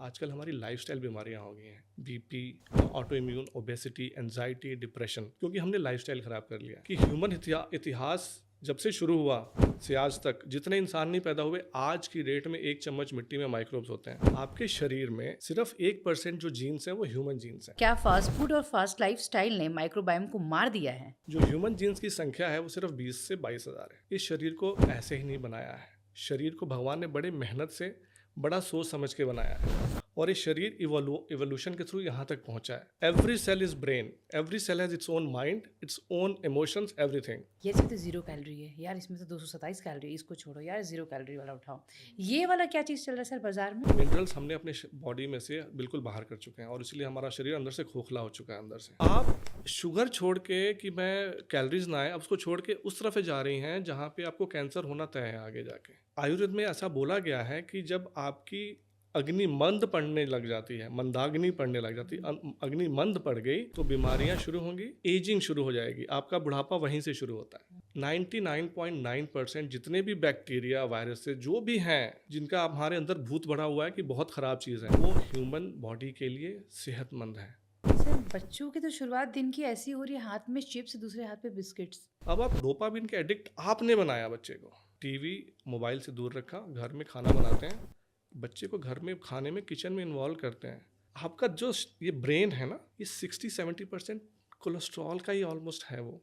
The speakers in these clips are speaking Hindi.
आजकल हमारी लाइफस्टाइल बीमारियां हो गई हैं, BP, auto immune, obesity, anxiety, depression, क्योंकि हमने लाइफस्टाइल खराब कर लिया कि ह्यूमन इतिहास जब से शुरू हुआ से आज तक जितने इंसान नहीं पैदा हुए, आज की डेट में 1 चम्मच मिट्टी में माइक्रोब्स होते हैं। आपके शरीर में सिर्फ 1% जो जीन्स हैं वो ह्यूमन जीन्स हैं। क्या फास्ट फूड और फास्ट लाइफस्टाइल ने माइक्रोबायोम को मार दिया है? जो ह्यूमन जीन्स की संख्या है वो सिर्फ 20 से 22 हज़ार है। इस शरीर को ऐसे ही नहीं बनाया है। शरीर को भगवान ने बड़े मेहनत से, बड़ा सोच समझ के बनाया है और ये शरीर इवोल्यूशन के थ्रू यहाँ तक पहुँचा है। Every cell is brain, every cell has its own mind, its own emotions, everything. ये तो 0 कैलोरी है यार, इसमें तो 227 कैलोरी, इसको छोड़ो यार, 0 कैलोरी वाला उठाओ। ये वाला क्या चीज़ चल रहा है सर बाजार में? मिनरल्स हमने अपने बॉडी में से बिल्कुल बाहर कर चुके हैं और इसलिए हमारा शरीर अंदर से खोखला हो चुका है। अंदर से आप शुगर छोड़ के कि मैं कैलोरीज ना आए, अब उसको छोड़ के उस तरफ जा रही हैं जहाँ पे आपको कैंसर होना तय है आगे जाके। आयुर्वेद में ऐसा बोला गया है कि जब आपकी अग्नि मंद पड़ने लग जाती है, मंदाग्नि पड़ने लग जाती है, अग्नि मंद पड़ गई तो बीमारियां शुरू होंगी, एजिंग शुरू हो जाएगी, आपका बुढ़ापा वहीं से शुरू होता है। 99.9% जितने भी बैक्टीरिया, वायरसेस जो भी हैं जिनका हमारे अंदर भूत भरा हुआ है कि बहुत खराब चीज़ है, वो ह्यूमन बॉडी के लिए सेहतमंद है। सर बच्चों की तो शुरुआत दिन की ऐसी हो रही है, हाथ में चिप्स, दूसरे हाथ पे बिस्किट्स। अब आप डोपामिन के एडिक्ट आपने बनाया बच्चे को। टीवी, मोबाइल से दूर रखा, घर में खाना बनाते हैं, बच्चे को घर में खाने में, किचन में इन्वॉल्व करते हैं। आपका जो ये ब्रेन है ना, ये 60-70% कोलेस्ट्रॉल का ही ऑलमोस्ट है वो।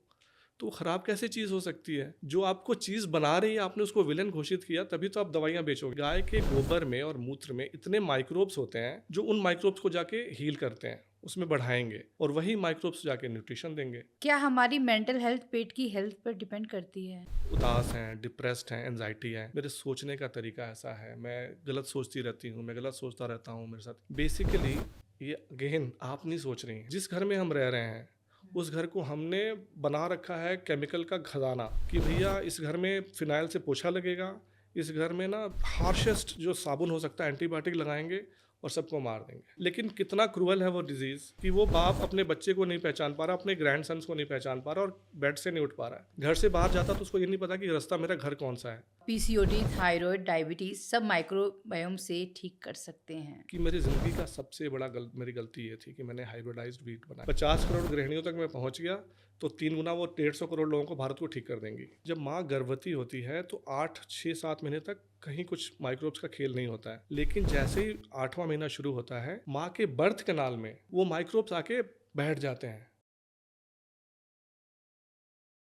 तो वो ख़राब कैसे चीज़ हो सकती है? जो आपको चीज़ बना रही है, आपने उसको विलन घोषित किया, तभी तो आप दवाइयाँ बेचोगे। गाय के गोबर में और मूत्र में इतने माइक्रोब्स होते हैं जो उन माइक्रोब्स को जाके हील करते हैं, उसमें बढ़ाएंगे और वही माइक्रोब्स जाके न्यूट्रिशन देंगे। क्या हमारी मेंटल हेल्थ पेट की हेल्थ पर डिपेंड करती है? उदास हैं, डिप्रेस्ड हैं, एंजाइटी है, मेरे सोचने का तरीका ऐसा है, मैं गलत सोचती रहती हूँ, मैं गलत सोचता रहता हूँ मेरे साथ। बेसिकली ये अगेन आप नहीं सोच रही हैं। जिस घर में हम रह रहे हैं उस घर को हमने बना रखा है केमिकल का खजाना कि भैया इस घर में फिनाइल से पोछा लगेगा, इस घर में ना हार्शेस्ट जो साबुन हो सकता है एंटीबायोटिक लगाएंगे और सबको मार देंगे। लेकिन कितना क्रूअल है वो डिजीज कि वो बाप अपने बच्चे को नहीं पहचान पा रहा, अपने ग्रैंडसन्स को नहीं पहचान पा रहा और बेड से नहीं उठ पा रहा है। घर से बाहर जाता तो उसको ये नहीं पता कि रास्ता मेरा घर कौन सा है। पीसीओडी, थायराइड, डायबिटीज सब माइक्रोबायोम से ठीक कर सकते हैं। कि मेरी ज़िंदगी का सबसे बड़ा मेरी गलती ये थी कि मैंने हाइब्रिडाइज्ड वीट बनाया। 50 करोड़ गृहिणियों तक मैं पहुंच गया तो 3 गुना वो 150 करोड़ लोगों को, भारत को ठीक कर देंगी। जब माँ गर्भवती होती है तो 8-6-7 महीने तक कहीं कुछ माइक्रोब्स का खेल नहीं होता है, लेकिन जैसे ही 8वां महीना शुरू होता है, माँ के बर्थ कैनाल में वो माइक्रोब्स आके बैठ जाते हैं